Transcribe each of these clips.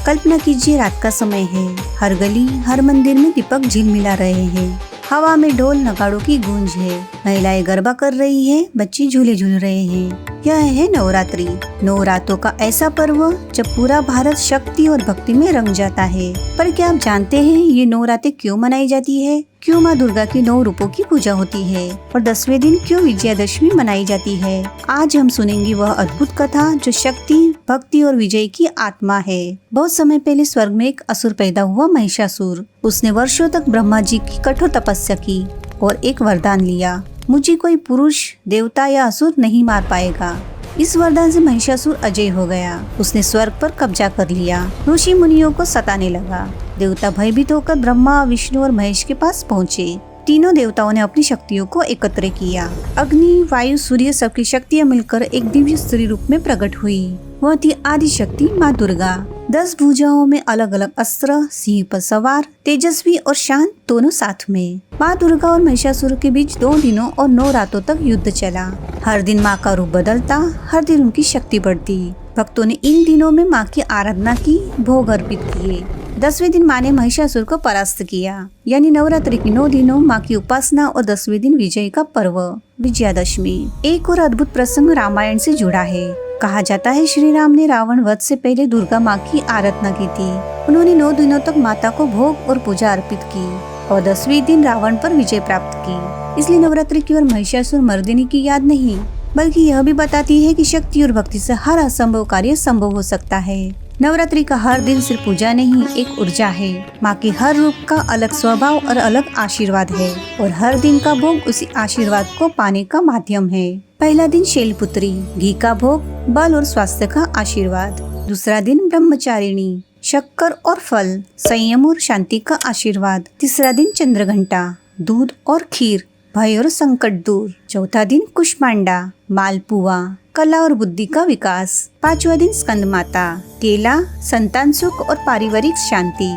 कल्पना कीजिए रात का समय है, हर गली हर मंदिर में दीपक झिलमिला रहे हैं, हवा में ढोल नगाड़ों की गूंज है, महिलाएं गरबा कर रही है, बच्चे झूले झूल रहे हैं। यह है नवरात्रि, 9 रातों का ऐसा पर्व जब पूरा भारत शक्ति और भक्ति में रंग जाता है। पर क्या आप जानते हैं ये 9 रातें क्यों मनाई जाती है? क्यों माँ दुर्गा के 9 रूपों की पूजा होती है और 10वें दिन क्यों विजयादशमी मनाई जाती है? आज हम सुनेंगे वह अद्भुत कथा जो शक्ति, भक्ति और विजय की आत्मा है। बहुत समय पहले स्वर्ग में एक असुर पैदा हुआ, महिषासुर। उसने वर्षों तक ब्रह्मा जी की कठोर तपस्या की और एक वरदान लिया, मुझे कोई पुरुष, देवता या असुर नहीं मार पाएगा। इस वरदान से महिषासुर अजय हो गया। उसने स्वर्ग पर कब्जा कर लिया, ऋषि मुनियों को सताने लगा। देवता भयभीत होकर ब्रह्मा, विष्णु और महेश के पास पहुँचे। तीनों देवताओं ने अपनी शक्तियों को एकत्र किया। अग्नि, वायु, सूर्य सबकी शक्तियाँ मिलकर एक दिव्य स्त्री रूप में प्रकट हुई। वह थी आदि शक्ति माँ दुर्गा। 10 भुजाओं में अलग अलग अस्त्र, सिंह पर सवार, तेजस्वी और शांत दोनों साथ में। माँ दुर्गा और महिषासुर के बीच 2 दिनों और 9 रातों तक युद्ध चला। हर दिन माँ का रूप बदलता, हर दिन उनकी शक्ति बढ़ती। भक्तों ने इन दिनों में माँ की आराधना की, भोग अर्पित किए। 10वें दिन माँ ने महिषासुर को परास्त किया। यानी नवरात्रि की 9 दिनों माँ की उपासना और 10वें दिन विजय का पर्व, विजयादशमी। एक और अद्भुत प्रसंग रामायण से जुड़ा है। कहा जाता है श्री राम ने रावण वध से पहले दुर्गा माँ की आराधना की थी। उन्होंने 9 दिनों तक माता को भोग और पूजा अर्पित की और 10वें दिन रावण पर विजय प्राप्त की। इसलिए नवरात्रि केवल महिषासुर मर्दिनी की याद नहीं, बल्कि यह भी बताती है कि शक्ति और भक्ति से हर असंभव कार्य संभव हो सकता है। नवरात्रि का हर दिन सिर्फ पूजा नहीं, एक ऊर्जा है। माँ के हर रूप का अलग स्वभाव और अलग आशीर्वाद है और हर दिन का भोग उसी आशीर्वाद को पाने का माध्यम है। पहला दिन शैलपुत्री, घी का भोग, बल और स्वास्थ्य का आशीर्वाद। दूसरा दिन ब्रह्मचारिणी, शक्कर और फल, संयम और शांति का आशीर्वाद। तीसरा दिन चंद्रघंटा, दूध और खीर, भय और संकट दूर। चौथा दिन कुष्मांडा, मालपुआ, कला और बुद्धि का विकास। 5वां दिन स्कंद माता, केला, संतान सुख और पारिवारिक शांति।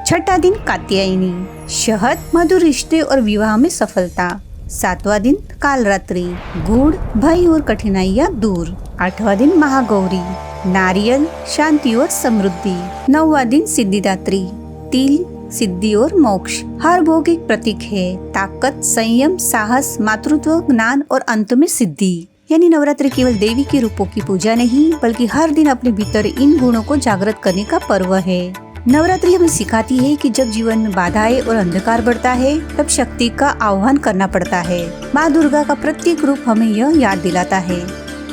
6ठा दिन कात्यायनी, शहद, मधुर रिश्ते और विवाह में सफलता। 7वां दिन कालरात्रि, गुड़, भय और कठिनाइयाँ दूर। 8वां दिन महागौरी, नारियल, शांति और समृद्धि। 9वां दिन सिद्धिदात्री, तिल, सिद्धि और मोक्ष। हर भोग एक प्रतीक है, ताकत, संयम, साहस, मातृत्व, ज्ञान और अंत में सिद्धि। यानी नवरात्रि केवल देवी के रूपों की पूजा नहीं, बल्कि हर दिन अपने भीतर इन गुणों को जागृत करने का पर्व है। नवरात्रि हमें सिखाती है कि जब जीवन में बाधाएं और अंधकार बढ़ता है, तब शक्ति का आह्वान करना पड़ता है। माँ दुर्गा का प्रत्येक रूप हमें यह याद दिलाता है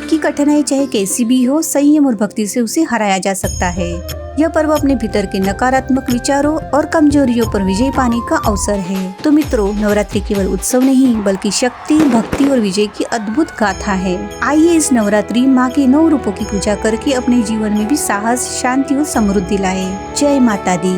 कि कठिनाई चाहे कैसी भी हो, संयम और भक्ति से उसे हराया जा सकता है। यह पर्व अपने भीतर के नकारात्मक विचारों और कमजोरियों पर विजय पाने का अवसर है। तो मित्रों, नवरात्रि केवल उत्सव नहीं, बल्कि शक्ति, भक्ति और विजय की अद्भुत गाथा है। आइए इस नवरात्रि माँ के 9 रूपों की पूजा करके अपने जीवन में भी साहस, शांति और समृद्धि लाए। जय माता दी।